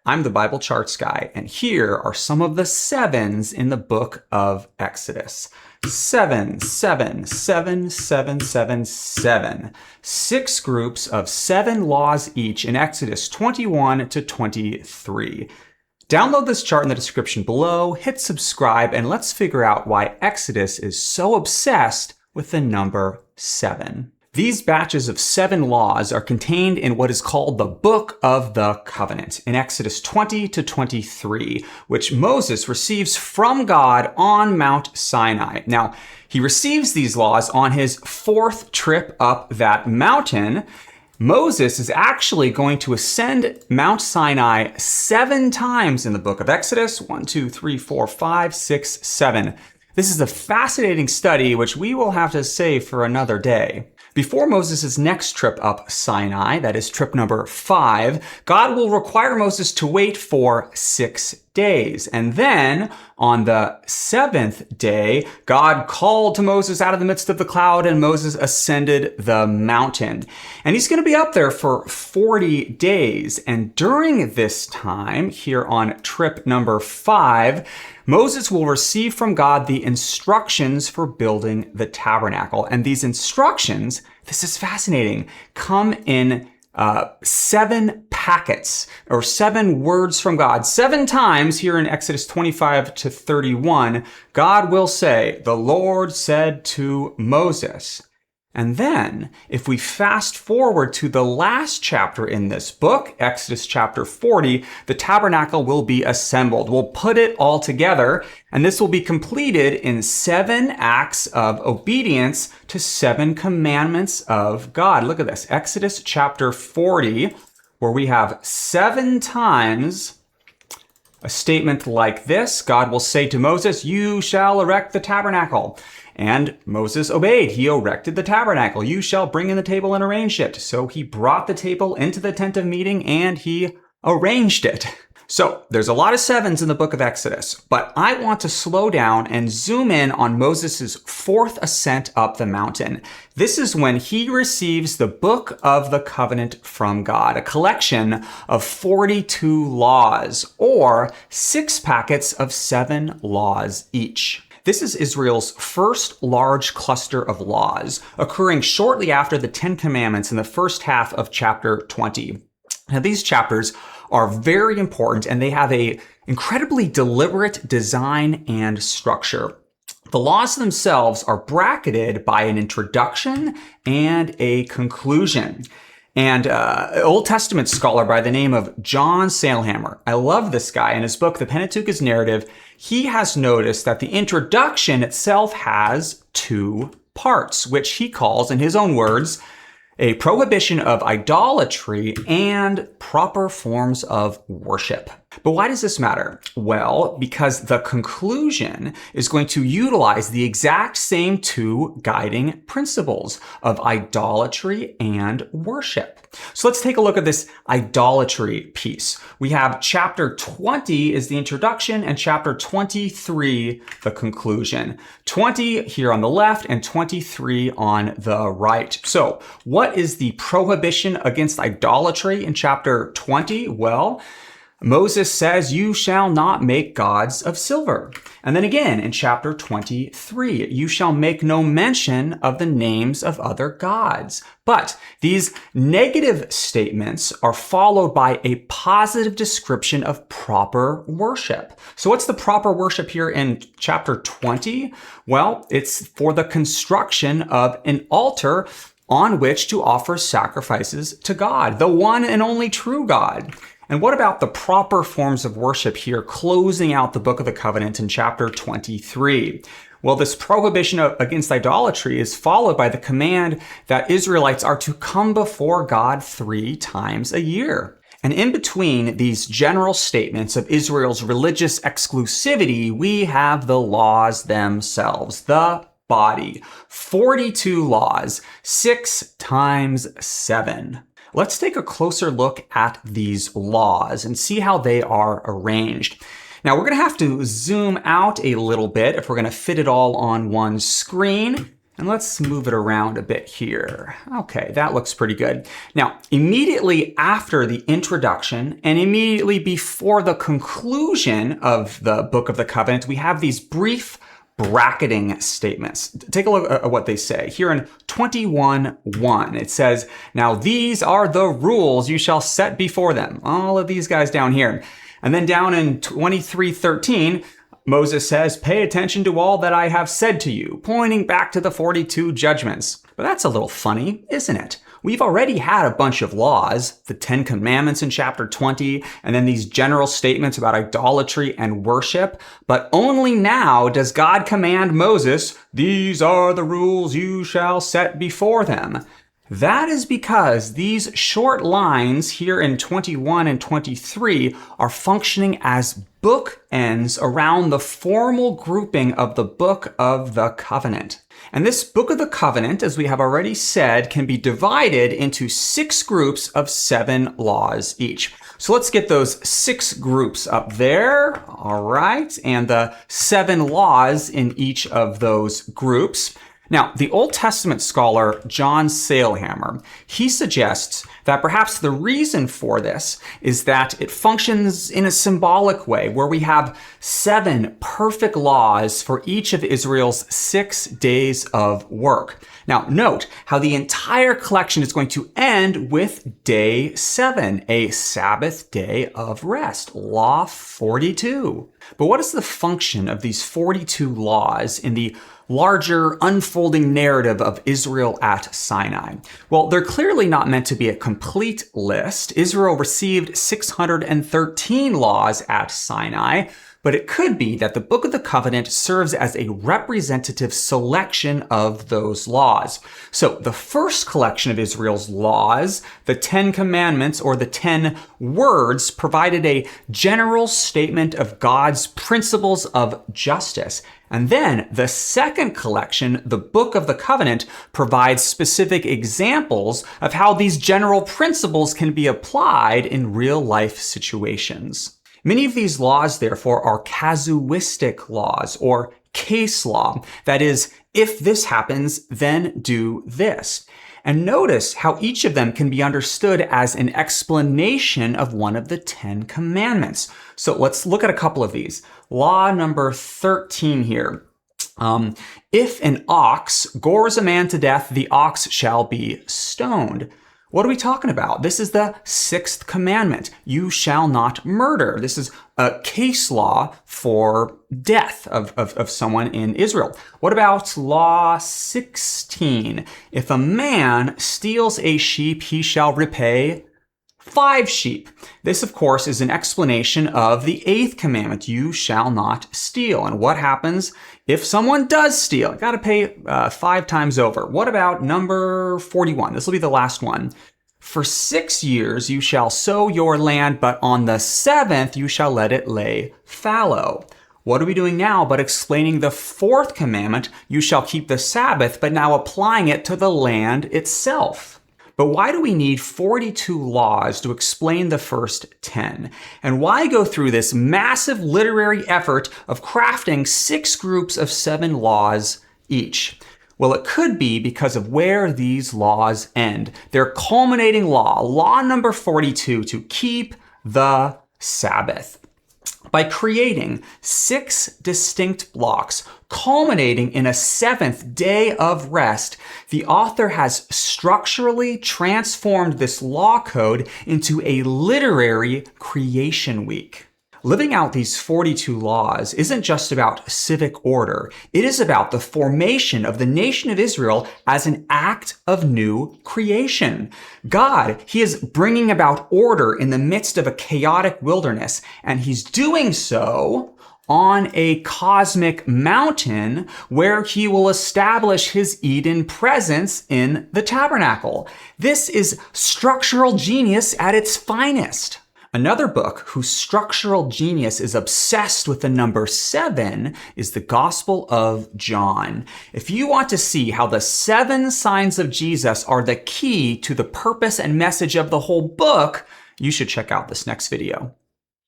I'm the Bible Charts guy, and here are some of the sevens in the book of Exodus. 7, 7, 7, 7, 7, 7. 6 groups of 7 laws each in Exodus 21 to 23. Download this chart in the description below, hit subscribe, and let's figure out why Exodus is so obsessed with the number 7. These batches of 7 laws are contained in what is called the Book of the Covenant in Exodus 20 to 23, which Moses receives from God on Mount Sinai. Now, he receives these laws on his 4th trip up that mountain. Moses is actually going to ascend Mount Sinai 7 times in the book of Exodus. 1, 2, 3, 4, 5, 6, 7. This is a fascinating study, which we will have to save for another day. Before Moses' next trip up Sinai, that is trip number 5, God will require Moses to wait for 6 days. And then on the 7th day, God called to Moses out of the midst of the cloud, and Moses ascended the mountain. And he's going to be up there for 40 days. And during this time, here on trip number 5, Moses will receive from God the instructions for building the tabernacle. And these instructions, this is fascinating, come in 7 packets or 7 words from God. 7 times here in Exodus 25 to 31, God will say, "The Lord said to Moses." And then, if we fast forward to the last chapter in this book, Exodus chapter 40, the tabernacle will be assembled. We'll put it all together, and this will be completed in 7 acts of obedience to 7 commandments of God. Look at this, Exodus chapter 40, where we have 7 times a statement like this. God will say to Moses, "You shall erect the tabernacle." And Moses obeyed. He erected the tabernacle. "You shall bring in the table and arrange it." So he brought the table into the tent of meeting and he arranged it. So there's a lot of 7s in the book of Exodus, but I want to slow down and zoom in on Moses' 4th ascent up the mountain. This is when he receives the Book of the Covenant from God, a collection of 42 laws, or 6 packets of 7 laws each. This is Israel's first large cluster of laws, occurring shortly after the 10 Commandments in the first half of chapter 20. Now, these chapters are very important, and they have an incredibly deliberate design and structure. The laws themselves are bracketed by an introduction and a conclusion. And an Old Testament scholar by the name of John Sailhammer, I love this guy. In his book, The Pentateuch is Narrative, he has noticed that the introduction itself has 2 parts, which he calls, in his own words, a prohibition of idolatry and proper forms of worship. But why does this matter? Well, because the conclusion is going to utilize the exact same 2 guiding principles of idolatry and worship. So let's take a look at this idolatry piece. We have chapter 20 is the introduction and chapter 23, the conclusion. 20 here on the left and 23 on the right. So what is the prohibition against idolatry in chapter 20? Well, Moses says, "You shall not make gods of silver." And then again in chapter 23, "You shall make no mention of the names of other gods." But these negative statements are followed by a positive description of proper worship. So what's the proper worship here in chapter 20? Well, it's for the construction of an altar on which to offer sacrifices to God, the one and only true God. And what about the proper forms of worship here, closing out the Book of the Covenant in chapter 23? Well, this prohibition against idolatry is followed by the command that Israelites are to come before God 3 times a year. And in between these general statements of Israel's religious exclusivity, we have the laws themselves, the body. 42 laws, 6 times 7. Let's take a closer look at these laws and see how they are arranged. Now, we're going to have to zoom out a little bit if we're going to fit it all on one screen. And let's move it around a bit here. Okay, that looks pretty good. Now, immediately after the introduction and immediately before the conclusion of the Book of the Covenant, we have these brief bracketing statements. Take a look at what they say. Here in 21:1, it says, "Now these are the rules you shall set before them." All of these guys down here. And then down in 23:13, Moses says, "Pay attention to all that I have said to you," pointing back to the 42 judgments. But that's a little funny, isn't it? We've already had a bunch of laws, the 10 Commandments in chapter 20, and then these general statements about idolatry and worship. But only now does God command Moses, "These are the rules you shall set before them." That is because these short lines here in 21 and 23 are functioning as bookends around the formal grouping of the Book of the Covenant. And this Book of the Covenant, as we have already said, can be divided into 6 groups of 7 laws each. So let's get those 6 groups up there. All right. And the 7 laws in each of those groups. Now, the Old Testament scholar John Sailhammer, he suggests that perhaps the reason for this is that it functions in a symbolic way, where we have 7 perfect laws for each of Israel's 6 days of work. Now, note how the entire collection is going to end with day 7, a Sabbath day of rest, Law 42. But what is the function of these 42 laws in the larger unfolding narrative of Israel at Sinai? Well, they're clearly not meant to be a complete list. Israel received 613 laws at Sinai, but it could be that the Book of the Covenant serves as a representative selection of those laws. So the first collection of Israel's laws, the 10 Commandments or the 10 words, provided a general statement of God's principles of justice. And then the second collection, the Book of the Covenant, provides specific examples of how these general principles can be applied in real life situations. Many of these laws, therefore, are casuistic laws or case law. That is, if this happens, then do this. And notice how each of them can be understood as an explanation of one of the 10 commandments. So let's look at a couple of these. Law number 13 here. If an ox gores a man to death, the ox shall be stoned. What are we talking about? This is the 6th commandment. You shall not murder. This is a case law for death of someone in Israel. What about law 16? If a man steals a sheep, he shall repay 5 sheep. This, of course, is an explanation of the 8th commandment. You shall not steal. And what happens if someone does steal? Got to pay 5 times over. What about number 41? This will be the last one. For 6 years you shall sow your land, but on the 7th you shall let it lay fallow. What are we doing now but explaining the 4th commandment? You shall keep the Sabbath, but now applying it to the land itself. But why do we need 42 laws to explain the first 10? And why go through this massive literary effort of crafting 6 groups of 7 laws each? Well, it could be because of where these laws end. Their culminating law, law number 42, to keep the Sabbath. By creating 6 distinct blocks, culminating in a 7th day of rest, the author has structurally transformed this law code into a literary creation week. Living out these 42 laws isn't just about civic order. It is about the formation of the nation of Israel as an act of new creation. God, He is bringing about order in the midst of a chaotic wilderness, and He's doing so on a cosmic mountain where He will establish His Eden presence in the tabernacle. This is structural genius at its finest. Another book whose structural genius is obsessed with the number 7 is the Gospel of John. If you want to see how the 7 signs of Jesus are the key to the purpose and message of the whole book, you should check out this next video.